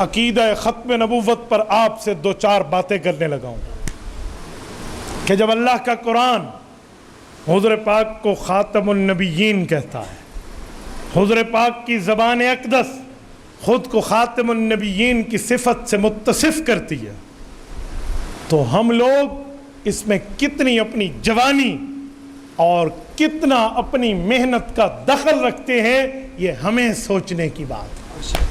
عقیدہ ختم نبوت پر آپ سے دو چار باتیں کرنے لگا ہوں کہ جب اللہ کا قرآن حضور پاک کو خاتم النبیین کہتا ہے، حضور پاک کی زبان اقدس خود کو خاتم النبیین کی صفت سے متصف کرتی ہے، تو ہم لوگ اس میں کتنی اپنی جوانی اور کتنا اپنی محنت کا دخل رکھتے ہیں، یہ ہمیں سوچنے کی بات ہے۔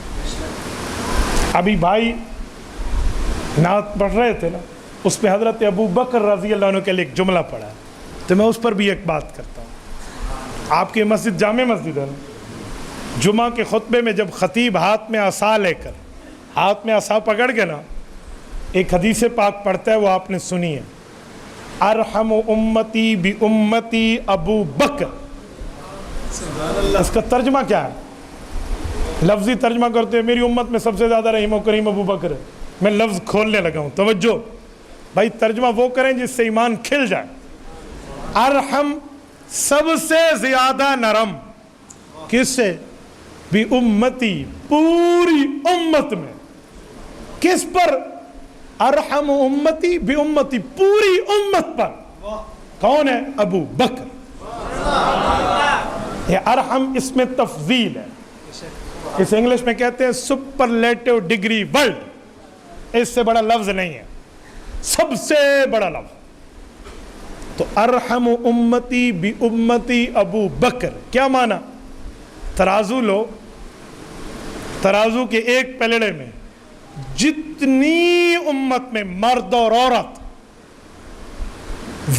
ابھی بھائی نعت پڑھ رہے تھے نا، اس پہ حضرت ابو بکر رضی اللہ عنہ کے لیے ایک جملہ پڑھا ہے، تو میں اس پر بھی ایک بات کرتا ہوں۔ آپ کی مسجد جامع مسجد ہے نا، جمعہ کے خطبے میں جب خطیب ہاتھ میں عصا لے کر، ہاتھ میں عصا پکڑ کے نا ایک حدیث پاک پڑھتا ہے، وہ آپ نے سنی ہے، ارحم امتی بی امتی ابو بکر۔ اس کا ترجمہ کیا ہے؟ لفظی ترجمہ کرتے ہیں، میری امت میں سب سے زیادہ رحیم و کریم ابو بکر ہے۔ میں لفظ کھولنے لگا ہوں، توجہ بھائی، ترجمہ وہ کریں جس سے ایمان کھل جائے۔ ارحم سب سے زیادہ نرم، کس سے؟ بھی امتی، پوری امت میں۔ کس پر؟ ارحم امتی بھی امتی، پوری امت پر۔ کون ہے؟ ابو بکر۔ یہ ارحم اس میں تفضیل ہے، اس انگلش میں کہتے ہیں سپرلیٹو ڈگری ورڈ، اس سے بڑا لفظ نہیں ہے، سب سے بڑا لفظ۔ تو ارحم امتی بی امتی ابو بکر کیا معنی؟ ترازو لو، ترازو کے ایک پلڑے میں جتنی امت میں مرد اور عورت،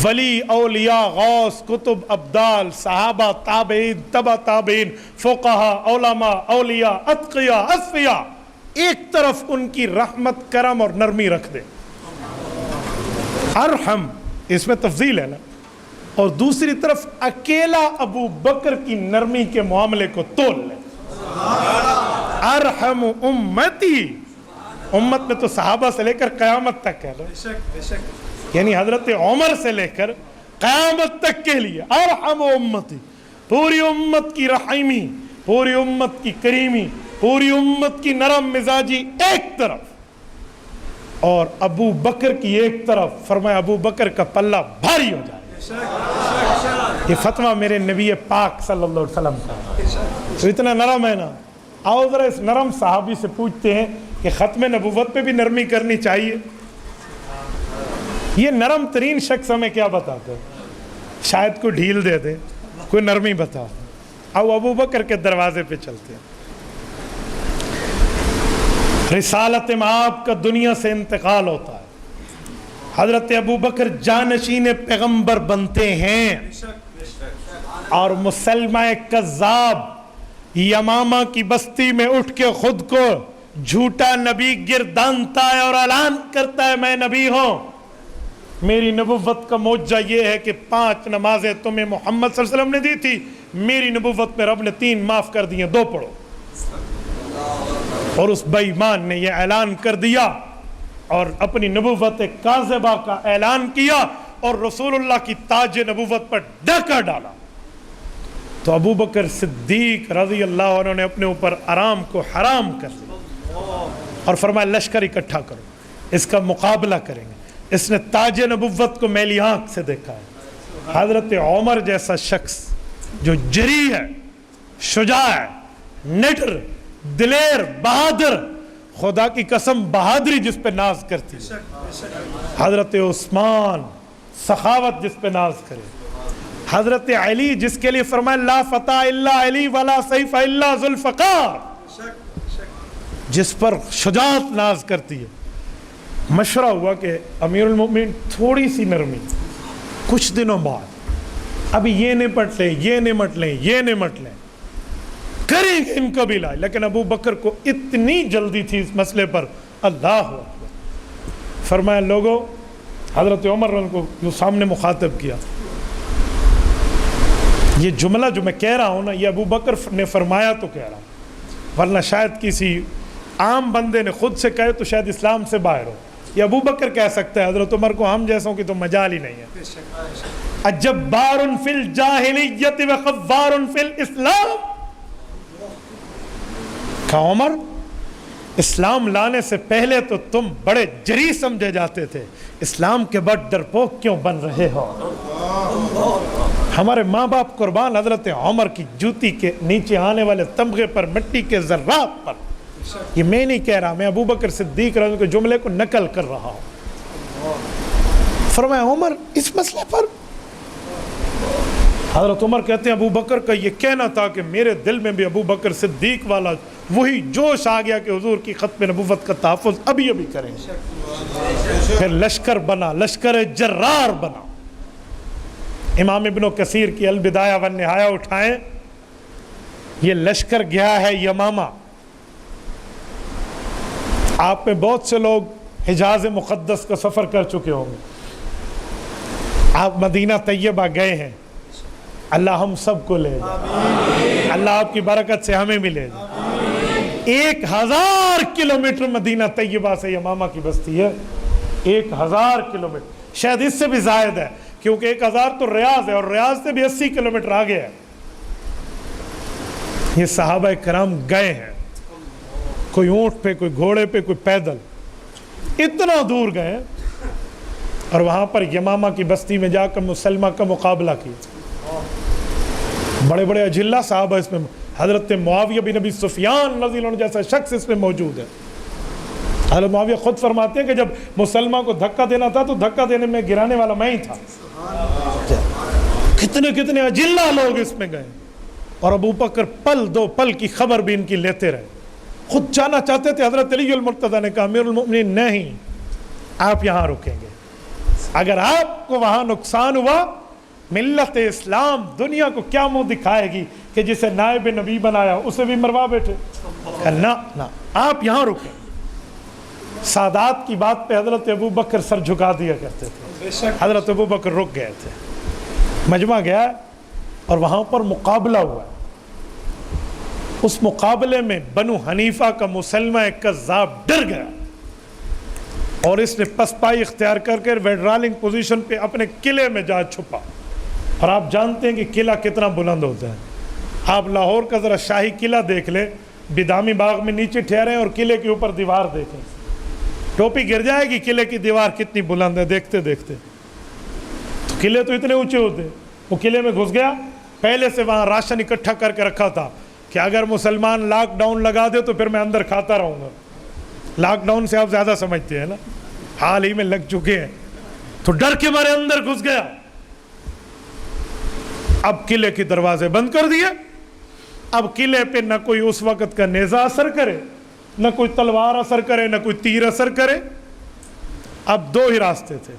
ولی، اولیاء، غوث، کتب، ابدال، صحابہ، تابعین، تبع تابعین، فقہاء، علماء، اولیاء، اتقیاء، اصفیاء، ایک طرف ان کی رحمت، کرم اور نرمی رکھ دے، ارحم اس میں تفضیل ہے نا، اور دوسری طرف اکیلا ابو بکر کی نرمی کے معاملے کو تول لے، ارحم امتی، امت میں تو صحابہ سے لے کر قیامت تک ہے، یعنی حضرت عمر سے لے کر قیامت تک کے لیے ارحم امتی، پوری امت کی رحیمی، پوری امت کی کریمی، پوری امت کی نرم مزاجی ایک طرف، اور ابو بکر کی ایک طرف، فرمایا ابو بکر کا پلہ بھاری ہو جائے۔ یہ فتویٰ میرے نبی پاک صلی اللہ علیہ وسلم کا، تو اتنا نرم ہے نا۔ آؤ ذرا اس نرم صحابی سے پوچھتے ہیں کہ ختم نبوت پہ بھی نرمی کرنی چاہیے۔ یہ نرم ترین شخص ہمیں کیا بتاتے ہیں؟ شاید کوئی ڈھیل دے دے، کوئی نرمی بتا۔ آؤ ابو بکر کے دروازے پہ چلتے ہیں۔ رسالت مآب کا دنیا سے انتقال ہوتا ہے، حضرت ابو بکر جانشین پیغمبر بنتے ہیں، اور مسلمہ کذاب یمامہ کی بستی میں اٹھ کے خود کو جھوٹا نبی گردانتا ہے اور اعلان کرتا ہے میں نبی ہوں۔ میری نبوت کا معجزہ یہ ہے کہ 5 نمازیں تمہیں محمد صلی اللہ علیہ وسلم نے دی تھی، میری نبوت میں رب نے 3 معاف کر دی ہیں، 2 پڑھو۔ اور اس بے ایمان نے یہ اعلان کر دیا اور اپنی نبوت کاذبہ کا اعلان کیا، اور رسول اللہ کی تاج نبوت پر ڈاکہ ڈالا۔ تو ابو بکر صدیق رضی اللہ عنہ نے اپنے اوپر آرام کو حرام کر دیا اور فرمایا لشکر اکٹھا کرو، اس کا مقابلہ کریں گے۔ اس نے تاج نبوت کو میلی آنکھ سے دیکھا ہے۔ حضرت عمر جیسا شخص جو جری ہے، شجاع ہے، نڈر، دلیر، بہادر، خدا کی قسم بہادری جس پہ ناز کرتی ہے، حضرت عثمان سخاوت جس پہ ناز کرے، حضرت علی جس کے لیے فرمایا لا فتح الا علی ولا سیف الا ذوالفقار، جس پر شجاعت ناز کرتی ہے۔ مشورہ ہوا کہ امیر المؤمنین تھوڑی سی نرمی، کچھ دنوں بعد ابھی یہ نمٹ لیں، یہ نمٹ لیں، یہ نمٹ لیں، کریں گے ان کا بھی علاج۔ لیکن ابو بکر کو اتنی جلدی تھی اس مسئلے پر، اللہ اکبر۔ فرمایا لوگوں، حضرت عمر کو جو سامنے مخاطب کیا، یہ جملہ جو میں کہہ رہا ہوں نا، یہ ابو بکر نے فرمایا تو کہہ رہا ہوں، ورنہ شاید کسی عام بندے نے خود سے کہے تو شاید اسلام سے باہر ہو۔ یہ ابو بکر کہہ سکتا ہے، حضرت عمر کو ہم جیسوں کی تو مجال ہی نہیں ہے۔ اجبار فی الجاہلیت و خوار فی الاسلام، کہ عمر اسلام لانے سے پہلے تو تم بڑے جری سمجھے جاتے تھے، اسلام کے بعد ڈرپوک کیوں بن رہے ہو؟ ہمارے ماں باپ قربان حضرت عمر کی جوتی کے نیچے آنے والے تمغے پر، مٹی کے ذرات پر، یہ میں نہیں کہہ رہا، میں ابو بکر صدیق رضی اللہ عنہ کے جملے کو نقل کر رہا ہوں۔ فرمایا عمر اس مسئلے پر، حضرت عمر کہتے ہیں ابو بکر کا یہ کہنا تھا کہ میرے دل میں بھی ابو بکر صدیق والا وہی جوش آ گیا کہ حضور کی ختم نبوت کا تحفظ ابھی ابھی کریں۔ پھر لشکر بنا، لشکر جرار بنا۔ امام ابن کثیر کی البدایہ والنہایہ اٹھائیں، یہ لشکر گیا ہے یمامہ۔ آپ میں بہت سے لوگ حجاز مقدس کا سفر کر چکے ہوں گے، آپ مدینہ طیبہ گئے ہیں، اللہ ہم سب کو لے جائے، اللہ آپ کی برکت سے ہمیں ملے جائے۔ 1000 کلومیٹر مدینہ طیبہ سے یمامہ کی بستی ہے، 1000 کلومیٹر، شاید اس سے بھی زائد ہے کیونکہ 1000 تو ریاض ہے اور ریاض سے بھی 80 کلومیٹر آگے ہے۔ یہ صحابہ کرام گئے ہیں، کوئی اونٹ پہ، کوئی گھوڑے پہ، کوئی پیدل، اتنا دور گئے اور وہاں پر یمامہ کی بستی میں جا کر مسلمہ کا مقابلہ کیا۔ بڑے بڑے اجلہ صحابہ اس میں، حضرت معاویہ بن ابی سفیان رضی اللہ عنہ جیسا شخص اس میں موجود ہے۔ حضرت معاویہ خود فرماتے ہیں کہ جب مسلمہ کو دھکا دینا تھا تو دھکا دینے میں گرانے والا میں ہی تھا۔ کتنے کتنے اجلہ لوگ اس میں گئے اور ابو بکر پل دو پل کی خبر بھی ان کی لیتے رہے۔ خود جانا چاہتے تھے، حضرت علی المرتضیٰ نے کہا امیر المؤمنین نہیں، آپ یہاں رکیں گے، اگر آپ کو وہاں نقصان ہوا ملت اسلام دنیا کو کیا منہ دکھائے گی کہ جسے نائب نبی بنایا اسے بھی مروا بیٹھے۔ نہ آپ یہاں رکیں۔ سادات کی بات پہ حضرت ابو بکر سر جھکا دیا کرتے تھے، حضرت ابو بکر رک گئے تھے۔ مجمع گیا اور وہاں پر مقابلہ ہوا، اس مقابلے میں بنو حنیفہ کا مسلمہ ایک کذاب ڈر گیا اور اس نے پسپائی اختیار کر کے ویڈرالنگ پوزیشن پہ اپنے قلعے میں جا چھپا۔ اور آپ جانتے ہیں کہ قلعہ کتنا بلند ہوتا ہے، آپ لاہور کا ذرا شاہی قلعہ دیکھ لیں، بدامی باغ میں نیچے ٹھہرے اور قلعے کے اوپر دیوار دیکھیں، ٹوپی گر جائے گی قلعے کی دیوار کتنی بلند ہے دیکھتے دیکھتے۔ تو قلعے تو اتنے اونچے ہوتے ہیں، وہ قلعے میں گھس گیا، پہلے سے وہاں راشن اکٹھا کر کے رکھا تھا کہ اگر مسلمان لاک ڈاؤن لگا دے تو پھر میں اندر کھاتا رہوں گا۔ لاک ڈاؤن سے آپ زیادہ سمجھتے ہیں نا، حال ہی میں لگ چکے ہیں، تو ڈر کے مارے اندر گھس گیا۔ اب قلعے کے دروازے بند کر دیے، اب قلعے پہ نہ کوئی اس وقت کا نیزہ اثر کرے، نہ کوئی تلوار اثر کرے، نہ کوئی تیر اثر کرے۔ اب دو ہی راستے تھے،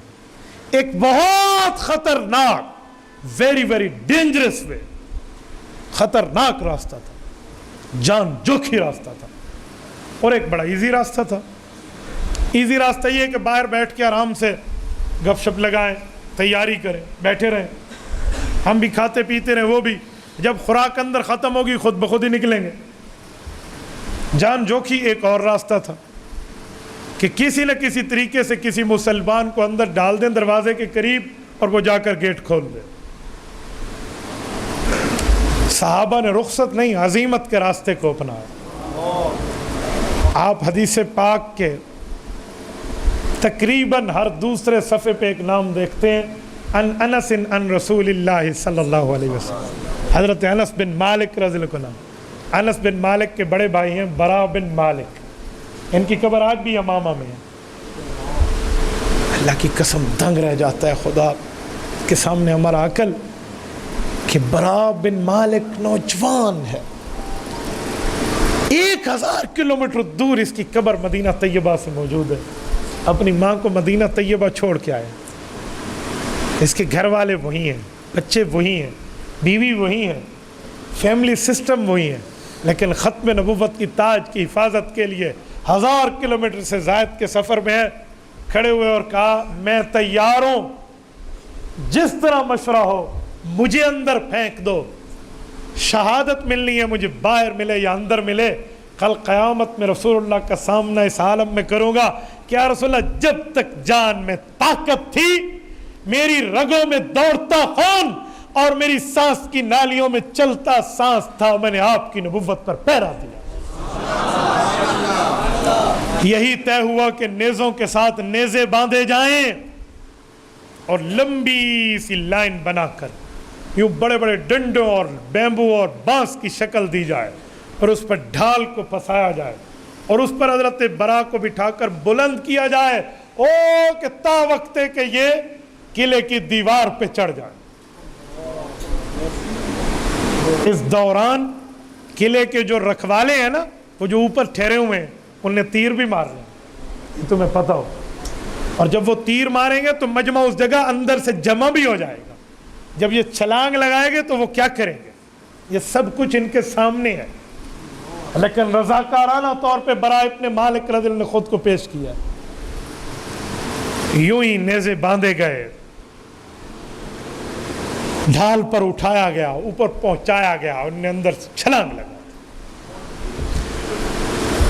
ایک بہت خطرناک، ویری ویری ڈینجرس وے، خطرناک راستہ تھا، جان جوکھی راستہ تھا، اور ایک بڑا ایزی راستہ تھا۔ ایزی راستہ یہ کہ باہر بیٹھ کے آرام سے گپ شپ لگائیں، تیاری کریں، بیٹھے رہیں، ہم بھی کھاتے پیتے رہیں، وہ بھی، جب خوراک اندر ختم ہوگی خود بخود ہی نکلیں گے۔ جان جوکھی ایک اور راستہ تھا کہ کسی نہ کسی طریقے سے کسی مسلمان کو اندر ڈال دیں دروازے کے قریب اور وہ جا کر گیٹ کھول دے۔ صحابہ نے رخصت نہیں، عزیمت کے راستے کو اپنایا۔ آپ حدیث پاک کے تقریباً ہر دوسرے صفحے پہ ایک نام دیکھتے ہیں، ان انس ان رسول اللہ صلی اللہ علیہ وسلم، حضرت انس بن مالک رضی اللہ عنہ۔ انس بن مالک کے بڑے بھائی ہیں برا بن مالک، ان کی قبر آج بھی یمامہ میں ہے۔ اللہ کی قسم دنگ رہ جاتا ہے خدا کے سامنے ہمارا عقل کہ برا بن مالک نوجوان ہے، 1000 کلومیٹر دور اس کی قبر مدینہ طیبہ سے موجود ہے، اپنی ماں کو مدینہ طیبہ چھوڑ کے آئے۔ اس کے گھر والے وہی ہیں، بچے وہی ہیں، بیوی وہی ہیں، فیملی سسٹم وہی ہے، لیکن ختم نبوت کی تاج کی حفاظت کے لیے 1000 کلومیٹر سے زائد کے سفر میں کھڑے ہوئے اور کہا میں تیار ہوں، جس طرح مشورہ ہو مجھے اندر پھینک دو، شہادت ملنی ہے مجھے باہر ملے یا اندر ملے، کل قیامت میں رسول اللہ کا سامنا اس عالم میں کروں گا کہ یا رسول اللہ جب تک جان میں طاقت تھی، میری رگوں میں دوڑتا خون اور میری سانس کی نالیوں میں چلتا سانس تھا، میں نے آپ کی نبوت پر پہرا دیا۔ یہی طے ہوا کہ نیزوں کے ساتھ نیزے باندھے جائیں اور لمبی سی لائن بنا کر یوں بڑے بڑے ڈنڈوں اور بیمبو اور بانس کی شکل دی جائے اور اس پر ڈھال کو پھنسایا جائے اور اس پر حضرت برا کو بٹھا کر بلند کیا جائے کہ تا وقت کہ یہ قلعے کی دیوار پہ چڑھ جائے۔ اس دوران قلعے کے جو رکھوالے ہیں نا، وہ جو اوپر ٹھہرے ہوئے ہیں، انہیں تیر بھی مار رہے ہیں، یہ تمہیں پتہ ہو، اور جب وہ تیر ماریں گے تو مجمع اس جگہ اندر سے جمع بھی ہو جائے گا۔ جب یہ چھلانگ لگائیں گے تو وہ کیا کریں گے؟ یہ سب کچھ ان کے سامنے ہے، لیکن رضاکارانہ طور پہ برا ابن مالک رضی اللہ عنہ نے خود کو پیش کیا۔ یوں ہی نیزے باندھے گئے، ڈھال پر اٹھایا گیا، اوپر پہنچایا گیا، انہوں نے اندر سے چھلانگ لگا۔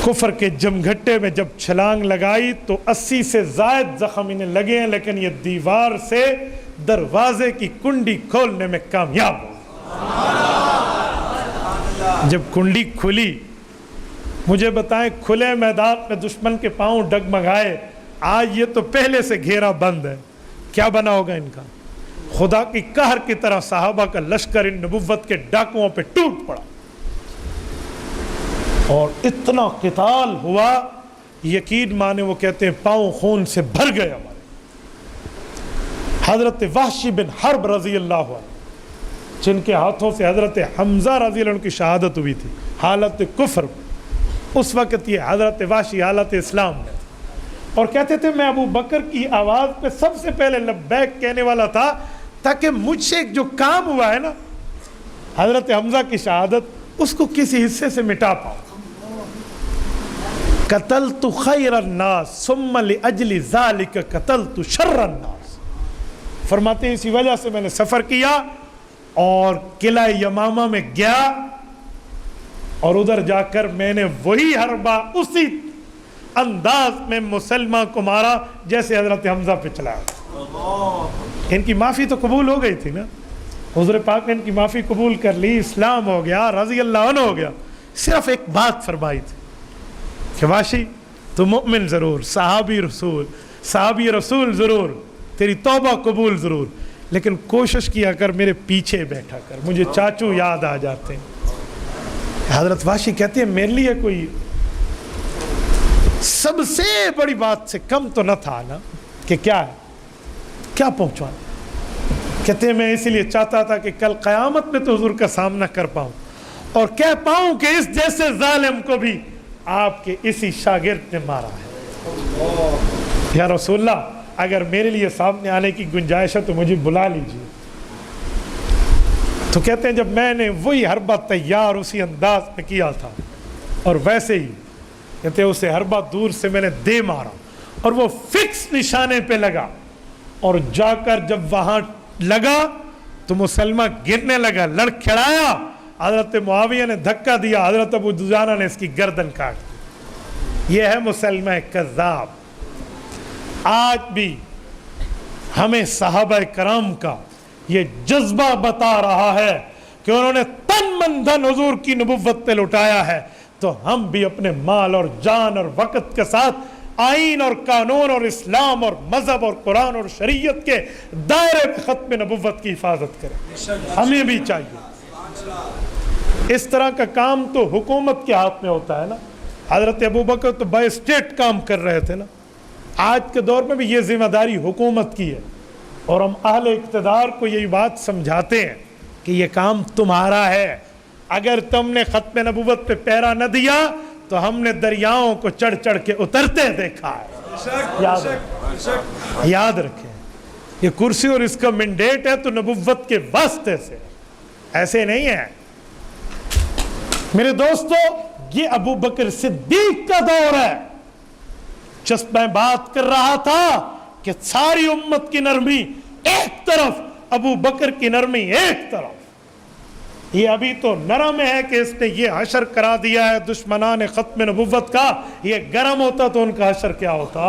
کفر کے جمگھٹے میں جب چھلانگ لگائی تو 80 سے زائد زخم انہیں لگے ہیں، لیکن یہ دیوار سے دروازے کی کنڈی کھولنے میں کامیاب ہو۔ جب کنڈی کھلی، مجھے بتائیں کھلے میدان میں دشمن کے پاؤں ڈگمگائے، آج یہ تو پہلے سے گھیرا بند ہے، کیا بنا ہوگا ان کا؟ خدا کی قہر کی طرح صحابہ کا لشکر ان نبوت کے ڈاکوؤں پہ ٹوٹ پڑا اور اتنا قتال ہوا، یقین مانے وہ کہتے ہیں پاؤں خون سے بھر گئے ہمارے۔ حضرت وحشی بن حرب رضی اللہ عنہ، جن کے ہاتھوں سے حضرت حمزہ رضی اللہ عنہ کی شہادت ہوئی تھی حالت کفر، اس وقت یہ حضرت وحشی حالت اسلام میں، اور کہتے تھے میں ابو بکر کی آواز پہ سب سے پہلے لبیک کہنے والا تھا، تاکہ مجھ سے جو کام ہوا ہے نا حضرت حمزہ کی شہادت، اس کو کسی حصے سے مٹا پاؤں۔ قتلت خیر الناس ثم لاجل ذلك قتلت شر الناس، فرماتے ہیں اسی وجہ سے میں نے سفر کیا اور قلعہ یمامہ میں گیا اور ادھر جا کر میں نے وہی حربہ اسی انداز میں مسلمہ کو مارا جیسے حضرت حمزہ پہ چلایا۔ ان کی معافی تو قبول ہو گئی تھی نا، حضور پاک نے ان کی معافی قبول کر لی، اسلام ہو گیا، رضی اللہ عنہ ہو گیا۔ صرف ایک بات فرمائی تھی کہ واشی تو مؤمن ضرور، صحابی رسول ضرور، تیری توبہ قبول ضرور، لیکن کوشش کیا کر میرے پیچھے بیٹھا کر، مجھے چاچو یاد آ جاتے ہیں۔ حضرت واشی کہتے ہیں میرے لیے کوئی سب سے بڑی بات سے کم تو نہ تھا نا، کہ کیا ہے، کیا پہنچوانا۔ کہتے ہیں میں اسی لیے چاہتا تھا کہ کل قیامت میں تو حضور کا سامنا کر پاؤں اور کہہ پاؤں کہ اس جیسے ظالم کو بھی آپ کے اسی شاگرد نے مارا ہے۔ یا رسول اللہ، اگر میرے لیے سامنے آنے کی گنجائش ہے تو مجھے بلا لیجیے۔ تو کہتے ہیں جب میں نے وہی حربہ تیار اسی انداز میں کیا تھا اور ویسے ہی کہتے ہیں اسے حربہ دور سے میں نے دے مارا اور وہ فکس نشانے پہ لگا، اور جا کر جب وہاں لگا تو مسلمہ گرنے لگا، لڑکھڑایا، حضرت معاویہ نے دھکا دیا، حضرت ابو دجانہ نے اس کی گردن کاٹ دی۔ یہ ہے مسلمہ کذاب۔ آج بھی ہمیں صحابہ کرام کا یہ جذبہ بتا رہا ہے کہ انہوں نے تن من دھن حضور کی نبوت پہ لٹایا ہے، تو ہم بھی اپنے مال اور جان اور وقت کے ساتھ آئین اور قانون اور اسلام اور مذہب اور قرآن اور شریعت کے دائرے میں ختم نبوت کی حفاظت کریں۔ ہمیں بھی چاہیے۔ اس طرح کا کام تو حکومت کے ہاتھ میں ہوتا ہے نا، حضرت ابوبکر تو بائی اسٹیٹ کام کر رہے تھے نا، آج کے دور میں بھی یہ ذمہ داری حکومت کی ہے، اور ہم اہل اقتدار کو یہی بات سمجھاتے ہیں کہ یہ کام تمہارا ہے۔ اگر تم نے ختم نبوت پہ پیرا نہ دیا تو ہم نے دریاؤں کو چڑھ چڑھ کے اترتے دیکھا ہے۔ یاد رکھیں، یہ کرسی اور اس کا مینڈیٹ ہے تو نبوت کے واسطے سے، ایسے نہیں ہے۔ میرے دوستو، یہ ابو بکر صدیق کا دور ہے۔ جس میں بات کر رہا تھا کہ ساری امت کی نرمی ایک طرف، ابو بکر کی نرمی ایک طرف، یہ ابھی تو نرم ہے کہ اس نے یہ حشر کرا دیا ہے دشمنان ختم نبوت کا، یہ گرم ہوتا تو ان کا حشر کیا ہوتا۔